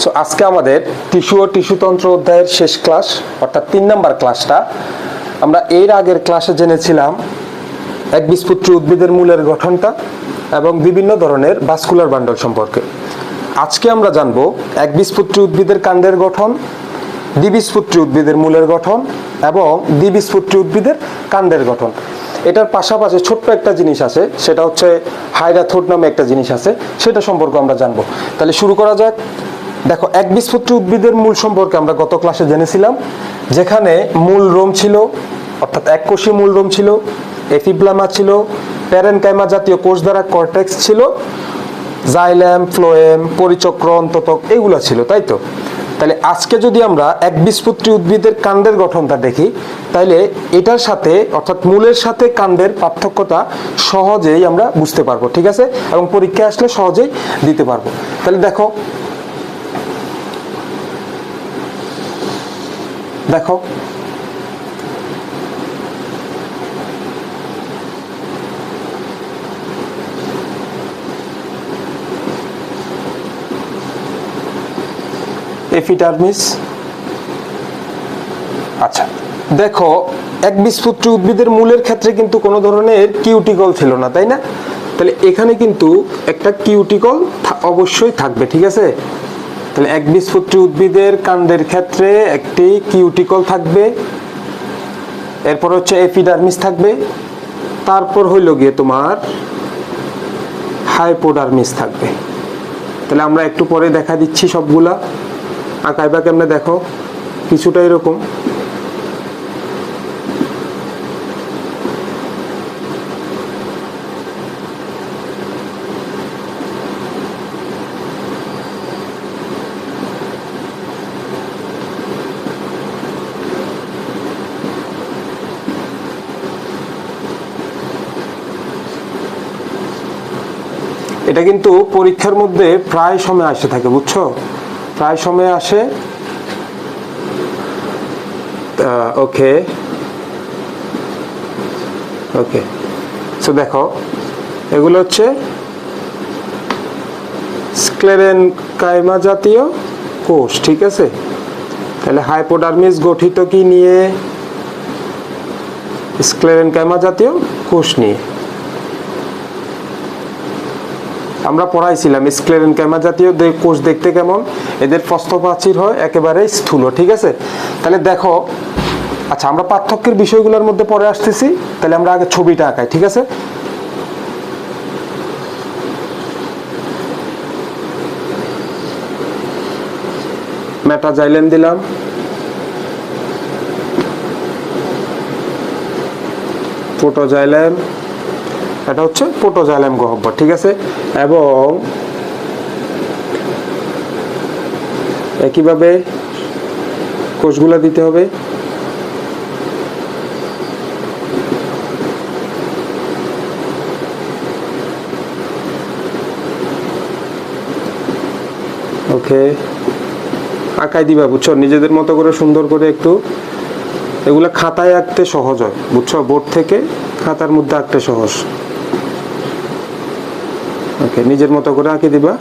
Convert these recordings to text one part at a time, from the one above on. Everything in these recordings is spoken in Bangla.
সো আজকে আমাদের টিস্যু ও টিস্যুতন্ত্র অধ্যায়ের শেষ ক্লাস, অর্থাৎ 3 নাম্বার ক্লাসটা। আমরা এর আগের ক্লাসে জেনেছিলাম একবীজপত্রী উদ্ভিদের মূলের গঠনটা এবং বিভিন্ন ধরনের ভাস্কুলার বান্ডল সম্পর্কে। আজকে আমরা জানবো একবীজপত্রী উদ্ভিদের কাণ্ডের গঠন, দ্বিবীজপত্রী উদ্ভিদের মূলের গঠন এবং দ্বিবীজপত্রী উদ্ভিদের কাণ্ডের গঠন। এটার পাশাপাশি ছোট্ট একটা জিনিস আছে, সেটা হচ্ছে হাইরাথোড নামে একটা জিনিস আছে, সেটা সম্পর্কে আমরা জানবো। তাহলে শুরু করা যাক। দেখো, একবীজপত্রী উদ্ভিদের মূল সম্পর্কে আমরা গত ক্লাসে জেনেছিলাম, যেখানে মূল রোম ছিল, অর্থাৎ এককোষী মূল রোম ছিল, এপিব্লামা ছিল, প্যারেনকাইমা জাতীয় কোষ দ্বারা কর্টেক্স ছিল, জাইলেম, ফ্লোয়েম, পরিচক্র, অন্ততক এগুলো ছিল, তাই তো? তাহলে আজকে যদি আমরা একবীজপত্রী উদ্ভিদের কাণ্ডের গঠনটা দেখি, তাইলে এটার সাথে অর্থাৎ মূলের সাথে কাণ্ডের পার্থক্যটা সহজেই আমরা বুঝতে পারবো, ঠিক আছে? এবং পরীক্ষায় আসলে সহজেই দিতে পারবো। তাহলে দেখো দেখো এপিডার্মিস। আচ্ছা, দেখো, একবীজপত্রী উদ্ভিদের মূলের ক্ষেত্রে কিন্তু কোনো ধরনের কিউটিকল ছিল না, তাই না? তাহলে এখানে কিন্তু একটা কিউটিকল অবশ্যই থাকবে, ঠিক আছে? তাহলে একবীজপত্রী উদ্ভিদের কাণ্ডের ক্ষেত্রে একটি কিউটিকল থাকবে, এরপর হচ্ছে এপিডার্মিস থাকবে, তারপর হইল গিয়ে তোমার হাইপোডার্মিস থাকবে। তাহলে আমরা একটু পরে দেখা দিচ্ছি সবগুলা। আঁকায় বা কেমনে দেখো, কিছুটা এরকম। এটা কিন্তু পরীক্ষার মধ্যে প্রায় সময় আসে থাকে, বুঝছো? প্রায় সময় আসে। ওকে ওকে সো দেখো, এগুলো হচ্ছে স্ক্লেরেনকাইমা জাতীয় কোষ, ঠিক আছে? তাহলে হাইপোডার্মিস গঠিত কি নিয়ে? স্ক্লেরেনকাইমা জাতীয় কোষ নিয়ে। আমরা পড়াইছিলাম স্ক্লেরেনকাইমা জাতীয় কোষ দেখতে কেমন, এদের প্রস্থপ্রাচীর হয় একেবারে স্থূল, ঠিক আছে? তাহলে দেখো, আচ্ছা, আমরা পার্থক্যের বিষয়গুলোর মধ্যে পরে আসতেছি। তাহলে আমরা আগে ছবিটা আঁকাই, ঠিক আছে? মেটাজাইলেম দিলাম, প্রোটোজাইলেম, এটা হচ্ছে প্রোটোজাইলেম গহ্বর, ঠিক আছে? এবং একইভাবে কোষগুলো দিতে হবে। ওকে, আঁকাই দিবা, বুঝছো? নিজেদের মতো করে সুন্দর করে একটু। এগুলো খাতায় আঁকতে সহজ হয়, বুঝছো? বোর্ড থেকে খাতার মধ্যে আঁকতে সহজ। ওকে, নিজের মতো করে আঁকে দিবা।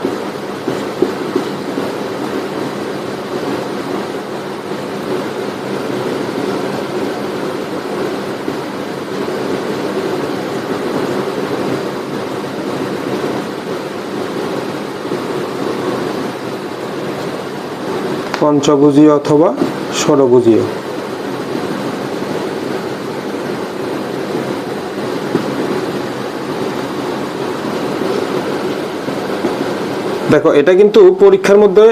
পঞ্চভুজীয় অথবা ষড়ভুজীয়। দেখো, এটা কিন্তু পরীক্ষার মধ্যে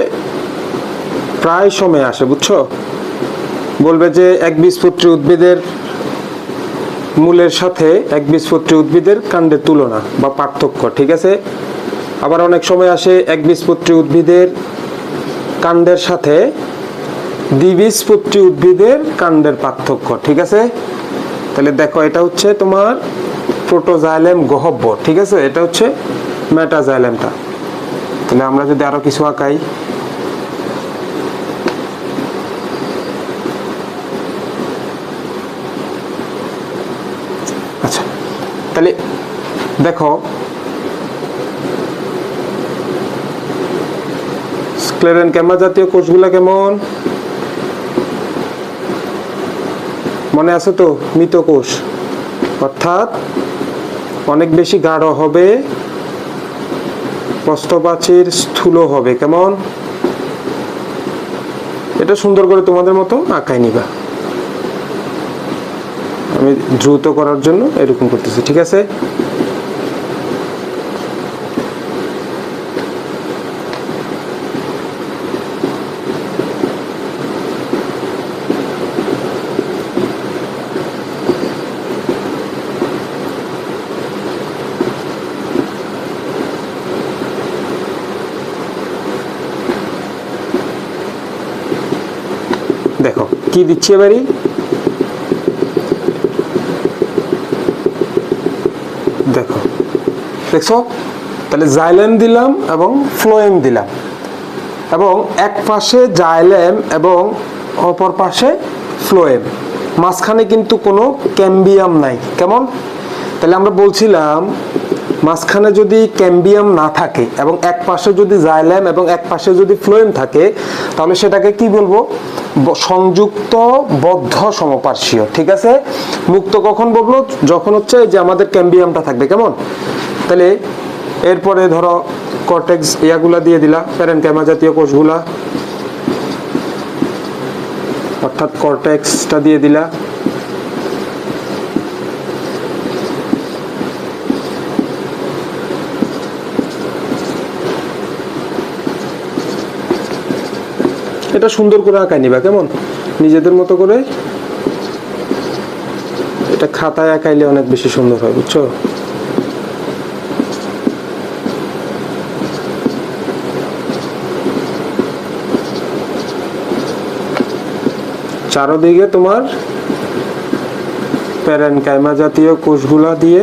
প্রায় সময় আসে, বুঝছো? বলবে যে একবীজপত্রী উদ্ভিদের মূলের সাথে একবীজপত্রী উদ্ভিদের কাণ্ডের তুলনা বা পার্থক্য, ঠিক আছে? আবার অনেক সময় আসে একবীজপত্রী উদ্ভিদের কাণ্ডের সাথে দ্বিবীজপত্রী উদ্ভিদের কাণ্ডের পার্থক্য, ঠিক আছে? তাহলে দেখো, এটা হচ্ছে তোমার প্রোটোজাইলেম গহ্বর, ঠিক আছে? এটা হচ্ছে মেটাজাইলেমটা। তাহলে আমরা যদি আরো কিছু আঁকাই, আচ্ছা, তাহলে দেখো, স্ক্লেরেনকাইমা জাতীয় কোষগুলা কেমন মনে আছে তো? মৃত কোষ, অর্থাৎ অনেক বেশি গাঢ় হবে, প্রস্থপ্রাচীর স্থূল হবে। কেমন? এটা সুন্দর করে তোমাদের মতো আঁকাই নিবা। আমি দ্রুত করার জন্য এরকম করতেছি, ঠিক আছে? দেখো কি দিচ্ছি এবারই, দেখো দেখছো? তাহলে জাইলেম দিলাম এবং ফ্লোয়েম দিলাম, এবং এক পাশে জাইলেম এবং অপর পাশে ফ্লোয়েম, মাঝখানে কিন্তু কোনো ক্যাম্বিয়াম নাই। কেমন? তাহলে আমরা বলছিলাম মাঝখানে যদি ক্যাম্বিয়াম না থাকে এবং এক পাশে যদি জাইলেম এবং এক পাশে যদি ফ্লোয়েম থাকে, তাহলে সেটাকে কি বলবো? সংযুক্ত বদ্ধ সমপার্শ্বীয়, ঠিক আছে? মুক্ত কখন বলবো? যখন হচ্ছে যে আমাদের ক্যাম্বিয়ামটা থাকবে। কেমন? তাহলে এরপরে ধরো কর্টেক্স ইয়াগুলা দিয়ে দিলা, প্যারেনকাইমা জাতীয় কোষগুলা, অর্থাৎ কর্টেক্সটা দিয়ে দিলা। এটা সুন্দর করে আঁকাই নিবা। কেমন? নিজেদের মতো করে। এটা খাতায় আঁকাইলে অনেক বেশি সুন্দর হয়, বুঝছো? চারদিকে তোমার প্যারেনকাইমা জাতীয় কোষগুলা দিয়ে,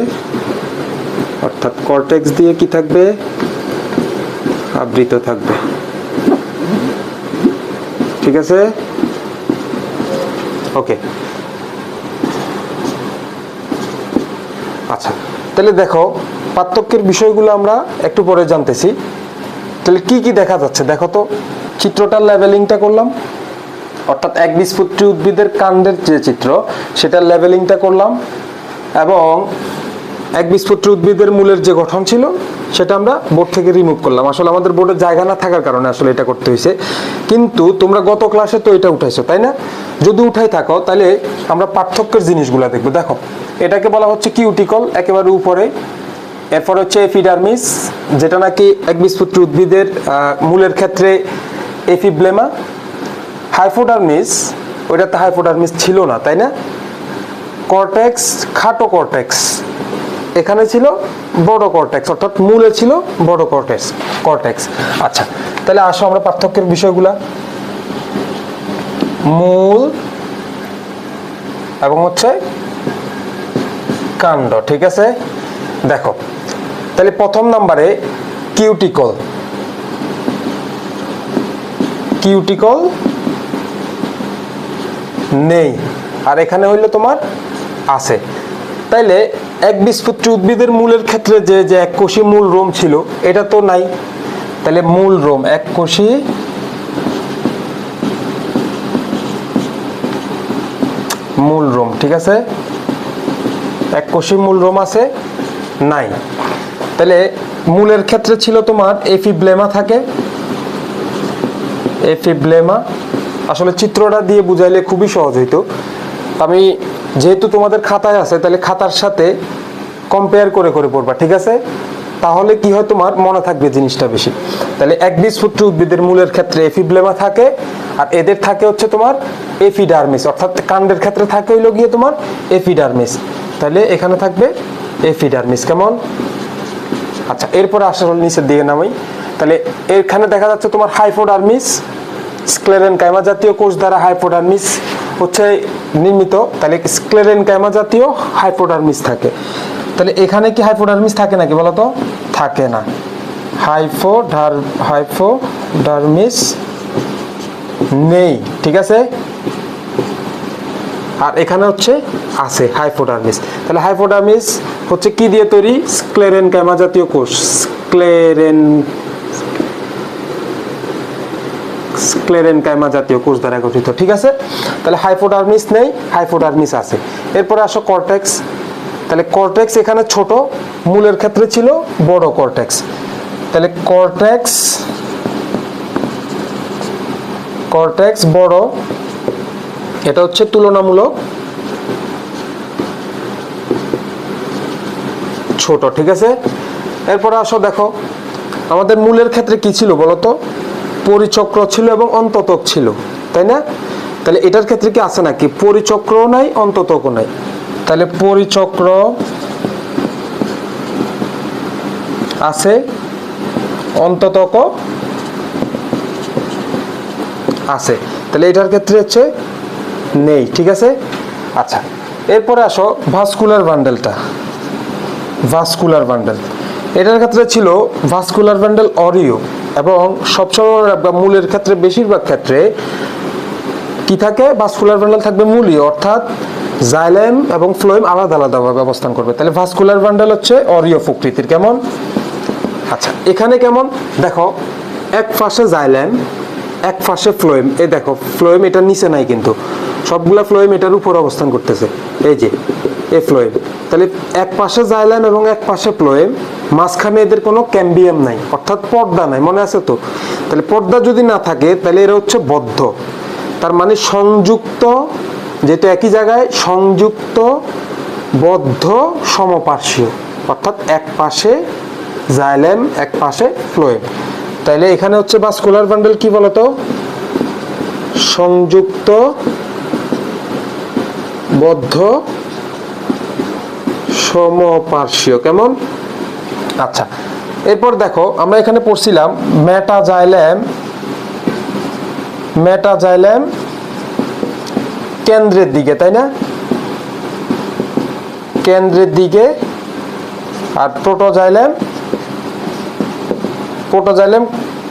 অর্থাৎ কর্টেক্স দিয়ে কি থাকবে? আবৃত থাকবে, ঠিক আছে? ওকে, আচ্ছা। তাহলে দেখো পার্থক্যের বিষয়গুলো আমরা একটু পরে জানতেছি। তাহলে কি কি দেখা যাচ্ছে দেখো তো। চিত্রটার লেভেলিংটা করলাম, অর্থাৎ একবীজপত্রী উদ্ভিদের কাণ্ডের যে চিত্র সেটার লেভেলিংটা করলাম, এবং একবীজপত্রী উদ্ভিদের মূলের যে গঠন ছিল সেটা আমরা বোর্ড থেকে রিমুভ করলাম। আসলে আমাদের বোর্ডে জায়গা না থাকার কারণে আসলে এটা করতে হয়েছে, কিন্তু তোমরা গত ক্লাসে তো এটা উঠাইছো, তাই না? যদি উঠাই থাকো তাহলে আমরা পার্থক্যের জিনিসগুলো দেখবো। দেখো এটাকে বলা হচ্ছে কিউটিকল, একেবারে উপরে। এরপর হচ্ছে এপিডার্মিস, যেটা নাকি একবীজপত্রী উদ্ভিদের মূলের ক্ষেত্রে এপিব্লেমা। হাইপোডার্মিস, ওইটাতে হাইপোডার্মিস ছিল না, তাই না? কর্টেক্স, খাটো কর্টেক্স, এখানে ছিল বড় কর্টেক্স, অর্থাৎ মূলে ছিল বড় কর্টেক্স। আচ্ছা, তাহলে আসো আমরা পার্থক্যের বিষয়গুলা। মূল এবং হচ্ছে কাণ্ড, ঠিক আছে? দেখো তাহলে প্রথম নাম্বারে কিউটিকল নেই, আর এখানে হইলো তোমার আছে। তাইলে একবীজপত্রী উদ্ভিদের মূলের ক্ষেত্রে যে যে এককোষী মূল রোম ছিল এটা তো নাই। তাহলে মূল রোম, এককোষী মূল রোম, ঠিক আছে? এককোষী মূল রোম আছে নাই। তাহলে মূলের ক্ষেত্রে ছিল তোমার এপিব্লেমা থাকে, এপিব্লেমা। আসলে চিত্রটা দিয়ে বুঝাইলে খুবই সহজ হইতো। আমি যেহেতু তোমাদের খাতায় আছে, তাহলে খাতার সাথে কম্পেয়ার করে করে পড়বা, ঠিক আছে? তাহলে কি হয়, তোমার মনে থাকবে জিনিসটা বেশি। তাহলে একবীজপত্রী উদ্ভিদের মূলের ক্ষেত্রে এপিব্লেমা থাকে, আর এদের থাকে হচ্ছে তোমার এপিডার্মিস, অর্থাৎ কাণ্ডের ক্ষেত্রে থাকে হইলো গিয়ে তোমার এপিডার্মিস। তাহলে এখানে থাকবে এপিডার্মিস। কেমন? আচ্ছা, এরপরে আসলে নিচের দিকে নামাই। তাহলে এখানে দেখা যাচ্ছে তোমার হাইপোডার্মিস, স্ক্লেরেনকাইমা জাতীয় কোষ দ্বারা হাইপোডার্মিস হচ্ছে নির্মিত। তাহলে স্ক্লেরেনকাইমা জাতীয় হাইপোডার্মিস থাকে। তাহলে এখানে কি হাইপোডার্মিস থাকে নাকি বলো তো? থাকে না, হাইপোডার্মিস নেই, ঠিক আছে? আর এখানে হচ্ছে আছে হাইপোডার্মিস। তাহলে হাইপোডার্মিস হচ্ছে কি দিয়ে তৈরি? স্ক্লেরেনকাইমা জাতীয় কোষ, স্ক্লেরেনকাইমা জাতীয় কোষ দ্বারা গঠিত। ঠিক আছে, তাহলে হাইপোডার্মিস নেই, হাইপোডার্মিস আছে। এরপরে আসো কর্টেক্স। তাহলে কর্টেক্স এখানে ছোট, মূলের ক্ষেত্রে ছিল বড় কর্টেক্স। তাহলে কর্টেক্স বড়, এটা হচ্ছে তুলনামূলক ছোট। ঠিক আছে, এরপরে আসো দেখো আমাদের মূলের ক্ষেত্রে কি ছিল বলতো, পরিচক্র ছিল এবং অন্ততক ছিল, তাই না? তাহলে এটার ক্ষেত্রে কি আছে নাকি, পরিচক্রও নাই অন্ততকও নাই। তাহলে পরিচক্র আছে, অন্ততক আছে, তাহলে এটার ক্ষেত্রে হচ্ছে নেই। ঠিক আছে, আচ্ছা এরপরে আসো ভাস্কুলার বান্ডেলটা। ভাস্কুলার বান্ডেল, এটার ক্ষেত্রে ছিল ভাস্কুলার বান্ডেল অরিও, এবং সবসময় মূলের ক্ষেত্রে বেশিরভাগ ক্ষেত্রে কি থাকে, ভাস্কুলার বান্ডেল থাকবে মূলীয়, অর্থাৎ জাইলেম এবং ফ্লোয়েম আলাদা আলাদাভাবে অবস্থান করবে। তাহলে ভাস্কুলার বান্ডেল হচ্ছে অরিও প্রকৃতির। কেমন, আচ্ছা এখানে কেমন দেখো, এক পাশে জাইলেম এক পাশে ফ্লোয়েম। এই দেখো ফ্লোয়েম এটার নিচে নাই, কিন্তু সবগুলা ফ্লোয়েম এটার উপর অবস্থান করতেছে, এই যে এই ফ্লোয়েম। তাহলে এক পাশে জাইলেম এবং এক পাশে ফ্লোয়েম, মাঝখানে এদের কোনো ক্যাম্বিয়াম নাই, অর্থাৎ পর্দা নাই, মনে আছে তো? তাহলে পর্দা যদি না থাকে তাহলে এরা হচ্ছে বদ্ধ, তার মানে সংযুক্ত, যেটা একই জায়গায় সংযুক্ত বদ্ধ সমপার্শ্বীয়, অর্থাৎ এক পাশে জাইলেম এক পাশে ফ্লোয়েম। তাইলে এখানে হচ্ছে ভাস্কুলার বান্ডেল কি বলতো, সংযুক্ত বদ্ধ সমপার্শ্বীয়। কেমন, আচ্ছা এরপর দেখো আমরা এখানে পড়ছিলাম মেটাজাইলেম কেন্দ্রের দিকে, তাই না? কেন্দ্রের দিকে, আর প্রোটোজাইলেম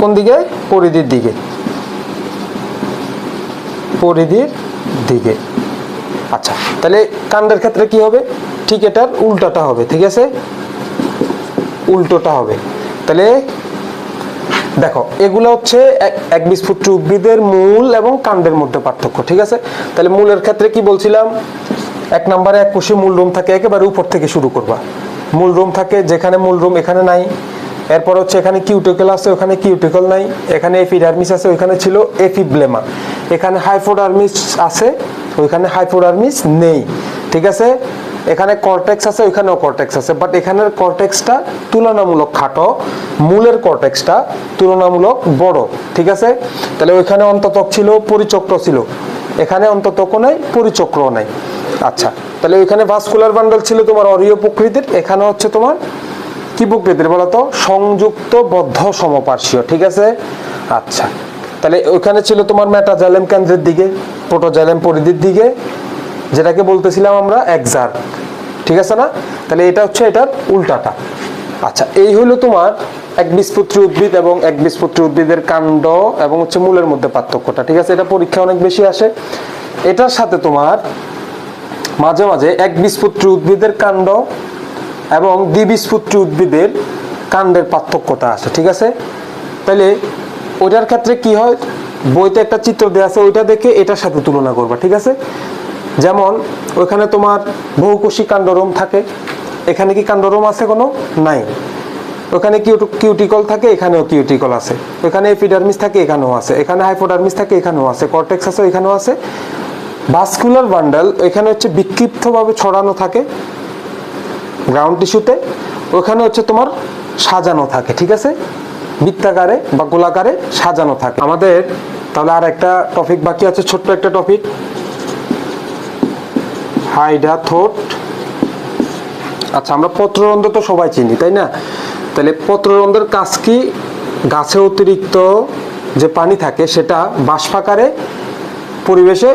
কোন দিকে, পরিধির দিকে, পরিধির দিকে। আচ্ছা তাহলে কাণ্ডের ক্ষেত্রে কি হবে, ঠিক এটার উল্টাটা হবে। ঠিক আছে, উল্টোটা হবে। তাহলে দেখো এগুলো হচ্ছে একবীজপত্রী উদ্ভিদের মূল এবং কাণ্ডের মধ্যে পার্থক্য। ঠিক আছে, তাহলে মূলের ক্ষেত্রে কি বলছিলাম, এক নম্বরে এক কোষে মূলরোম থাকে, একেবারে উপর থেকে শুরু করবা। মূলরোম থাকে, যেখানে মূলরোম এখানে নাই। এরপর হচ্ছে এখানে কিউটিকল আছে, ওখানে কিউটিকল নাই। এখানে এপিডার্মিস আছে, ওইখানে ছিল এপিব্লেমা। এখানে হাইপোডার্মিস আছে, ওইখানে হাইপোডার্মিস নেই। ঠিক আছে, এখানে কর্টেক্স আছে, ওইখানেও কর্টেক্স আছে, বাট এখানের কর্টেক্সটা তুলনামূলক খাটো, মূলের কর্টেক্সটা তুলনামূলক বড়। ঠিক আছে, তাহলে ওইখানে অন্ততক ছিল, পরিচক্র ছিল, এখানে অন্ততক নাই, পরিচক্রও নাই। আচ্ছা তাহলে ওইখানে ভাস্কুলার বান্ডেল ছিল তোমার অরিও প্রকৃতির, এখানে হচ্ছে তোমার কি প্রকৃতির বলতো, সংযুক্ত বদ্ধ সমপার্শ্বীয়। ঠিক আছে, আচ্ছা তাহলে ওইখানে ছিল তোমার মেটাজাইলেম কেন্দ্রের দিকে, প্রোটোজাইলেম পরিধির দিকে, যেটাকে বলতেছিলাম আমরা এক্সার্ক। ঠিক আছে না? তাহলে এটা হচ্ছে এটার উল্টাটা। আচ্ছা এই হলো তোমার একবীজপত্রী উদ্ভিদ এবং একবীজপত্রী উদ্ভিদের কাণ্ড এবং হচ্ছে মূলের মধ্যে পার্থক্যটা। ঠিক আছে, এটা পরীক্ষা অনেক বেশি আসে। এটার সাথে তোমার মাঝে মাঝে একবীজপত্রী উদ্ভিদের কাণ্ড এবং দ্বিবীজপত্রী উদ্ভিদের কাণ্ডের পার্থক্যটা আসে। ঠিক আছে, তাহলে ওইটার ক্ষেত্রে কি হয়, বইতে একটা চিত্র দেওয়া আছে, ওইটা দেখে এটার সাথে তুলনা করবা। ঠিক আছে, যেমন ওইখানে তোমার বহুকোষী কাণ্ডরোম থাকে, এখানে কি কাণ্ডরোম আছে, কোনো নাই। ওখানে কিউটিকল থাকে, এখানেও কিউটিকল আছে। ওখানে এপিডার্মিস থাকে, এখানেও আছে। এখানে হাইপোডার্মিস থাকে, এখানেও আছে। কর্টেক্স আছে, এখানেও আছে। ভাস্কুলার বান্ডেল এখানে হচ্ছে বিক্ষিপ্তভাবে ছড়ানো থাকে গ্রাউন্ড টিস্যুতে, ওখানে হচ্ছে তোমার সাজানো থাকে। ঠিক আছে, বৃত্তাকারে বা গোলাকারে সাজানো থাকে। আমাদের তাহলে আর একটা টপিক বাকি আছে, ছোট্ট একটা টপিক, হাইডাথোট। আচ্ছা আমরা পত্ররন্ধ্র তো সবাই চিনি, তাই না? তাহলে পত্ররন্ধ্রের কাজ কি, গাছে অতিরিক্ত যে পানি থাকে সেটা বাষ্পাকারে পরিবেশে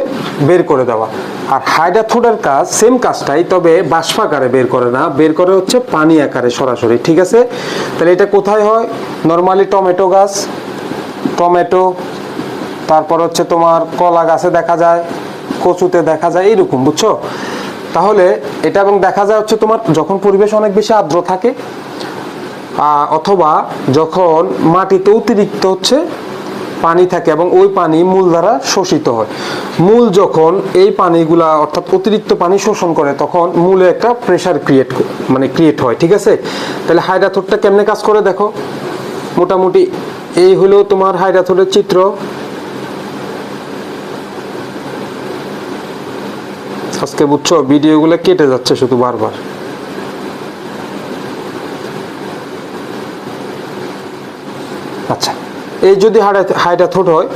বের করে দেওয়া। আর হাইডাথোডের কাজ সেম কাজটাই, তবে বাষ্পাকারে বের করে না, বের করে হচ্ছে পানি আকারে সরাসরি। ঠিক আছে, তাহলে এটা কোথায় হয়, নর্মালি টমেটো গাছ, টমেটো, তারপর হচ্ছে তোমার কলা গাছে দেখা যায়, কচুতে দেখা যায়, এইরকম, বুঝছো? তাহলে এটা এবং দেখা যায় হচ্ছে তোমার যখন পরিবেশ অনেক বেশি আর্দ্র থাকে, অথবা যখন মাটিতে অতিরিক্ত হচ্ছে পানি থাকে এবং ওই পানি মূল দ্বারা শোষিত হয়। মূল যখন এই পানিগুলা অর্থাৎ অতিরিক্ত পানি শোষণ করে তখন মূলে একটা প্রেসার ক্রিয়েট হয়। ঠিক আছে, তাহলে হাইড্রাথোডটা কেমনে কাজ করে দেখো। মোটামুটি এই হলো তোমার হাইড্রাথোডের চিত্র। আজকে বুঝছো ভিডিওগুলো কেটে যাচ্ছে শুধু বারবার। আচ্ছা, এই যদি হাইড্রাথোড হয়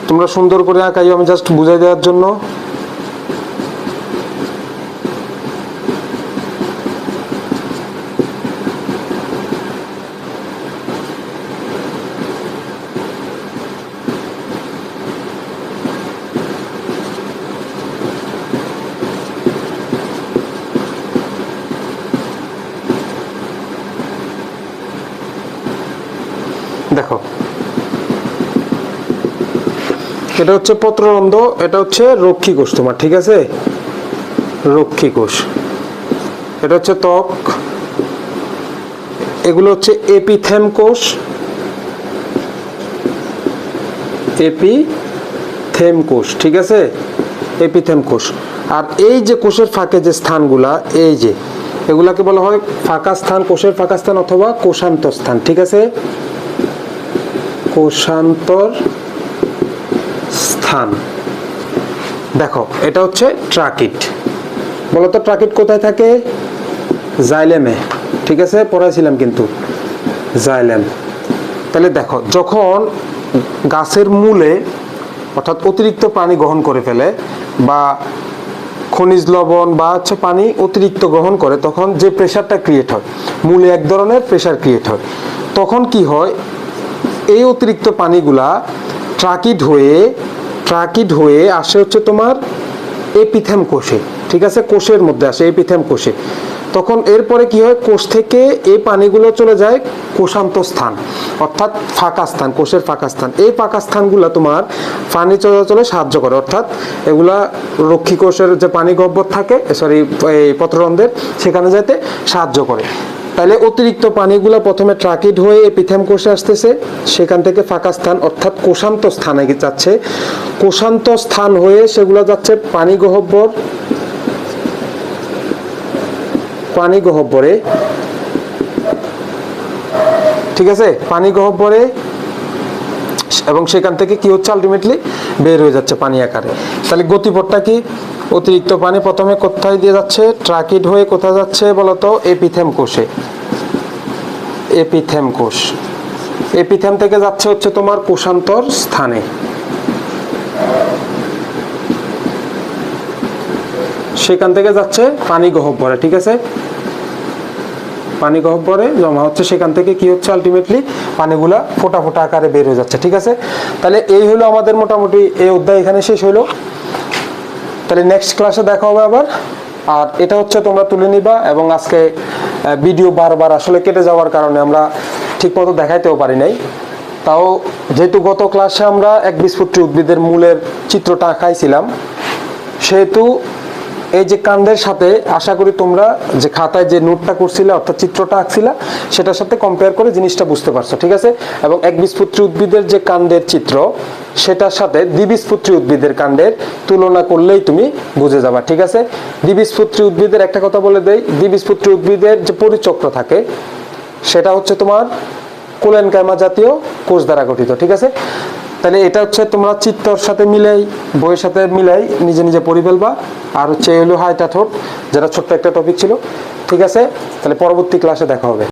তোমরা সুন্দর করে আঁকাই, আমি জাস্ট বুঝাই দেওয়ার জন্য। দেখো এটা হচ্ছে পত্ররন্ধ্র, এটা হচ্ছে রক্ষী কোষ তোমার। ঠিক আছে, রক্ষী কোষ। এটা হচ্ছে ত্বক, এগুলো হচ্ছে এপিথেম কোষ। এপিথেম কোষ, ঠিক আছে, এপিথেম কোষ। আর এই যে কোষের ফাঁকে যে স্থানগুলা, এই যে এগুলাকে বলা হয় ফাঁকা স্থান, কোষের ফাঁকা স্থান অথবা কোষান্তর স্থান। ঠিক আছে, কোষান্তর স্থান। দেখো এটা হচ্ছে ট্রাকিট। বলতো ট্রাকিট কোথায় থাকে? জাইলেমে। ঠিক আছে, পড়াইছিলাম কিন্তু জাইলেম। তাহলে দেখো যখন গাছের মূলে অর্থাৎ অতিরিক্ত পানি গ্রহণ করে ফেলে বা খনিজ লবণ বা হচ্ছে পানি অতিরিক্ত গ্রহণ করে তখন যে প্রেসারটা ক্রিয়েট হয়, মূলে এক ধরনের প্রেসার ক্রিয়েট হয়। তখন কি হয়, এই অতিরিক্ত পানিগুলা ট্রাকিড হয়ে আসে হচ্ছে তোমার এপিথেম কোষে। ঠিক আছে, কোষের মধ্যে আসে এপিথেম কোষে। তখন এরপরে কি হয়, কোষ থেকে এই পানিগুলো চলে যায় কোষান্তর স্থান অর্থাৎ ফাঁকা স্থান, কোষের ফাঁকা স্থান। এই ফাঁকা স্থানগুলো তোমার পানি চলাচলে সাহায্য করে, অর্থাৎ এগুলা রক্ষী কোষের যে পানি গহ্বর থাকে, এই পত্ররন্ধ্রের, সেখানে যেতে সাহায্য করে। তাহলে অতিরিক্ত পানিগুলো প্রথমে ট্রাকিড হয়ে এপিথেম কোষে আসতেছে, সেখান থেকে ফাঁকা স্থান অর্থাৎ কোষান্তর স্থানে যাচ্ছে। কোষান্তর স্থান হয়ে সেগুলো যাচ্ছে পানি গহ্বরে। ঠিক আছে, পানি গহ্বরে, এবং সেখান থেকে কি হচ্ছে আলটিমেটলি বের হয়ে যাচ্ছে পানি আকারে। তাহলে গতিপথটা কি, অতিরিক্ত পানি প্রথমে কোথায় দিয়ে যাচ্ছে, ট্রাকিড হয়ে কোথায় যাচ্ছে বলতো, এপিথেম কোষে। এপিথেম কোষ, এপিথেম থেকে যাচ্ছে হচ্ছে তোমার কোষান্তর স্থানে। সেখান থেকে যাচ্ছে পানি গহ্বরে। ঠিক আছে, পানি গহ্বরে জমা হচ্ছে, সেখান থেকে কি হচ্ছে আলটিমেটলি পানিগুলা ফোঁটা ফোঁটা আকারে বের হয়ে যাচ্ছে। ঠিক আছে, তাহলে এই হলো আমাদের মোটামুটি এই অধ্যায় এখানে শেষ হলো। তাহলে নেক্সট ক্লাসে দেখা হবে আবার। আর এটা হচ্ছে তোমরা তুলে নিবা, এবং আজকে ভিডিও বারবার আসলে কেটে যাওয়ার কারণে আমরা ঠিকমতো দেখাইতেও পারি নাই। তাও যেহেতু গত ক্লাসে আমরা একবীজপত্রী উদ্ভিদের মূলের চিত্রটা আঁকাইছিলাম, সেহেতু এই যে কাণ্ডের সাথে আশা করি তোমরা যে খাতায় যে নোটটা করছিলে অর্থাৎ চিত্রটা আঁকছিলা সেটার সাথে কম্পেয়ার করে জিনিসটা বুঝতে পারছো। ঠিক আছে, এবং একবীজপত্রী উদ্ভিদের যে কাণ্ডের চিত্র সেটার সাথে দ্বিবীজপত্রী উদ্ভিদের কাণ্ডের তুলনা করলেই তুমি বুঝে যাবা। ঠিক আছে, দ্বিবীজপত্রী উদ্ভিদের একটা কথা বলে দেই, দ্বিবীজপত্রী উদ্ভিদের যে পরিচক্র থাকে সেটা হচ্ছে তোমার কোলেনকাইমা জাতীয় কোষ দ্বারা গঠিত। ঠিক আছে, তাহলে এটা হচ্ছে তোমরা চিত্রর সাথে মিলাই, বইয়ের সাথে মিলাই নিজে নিজে পড়ে ফেলবা। আর হচ্ছে হলো হাইড্রাথোড, যেটা ছোট্ট একটা টপিক ছিল। ঠিক আছে, তাহলে পরবর্তী ক্লাসে দেখা হবে।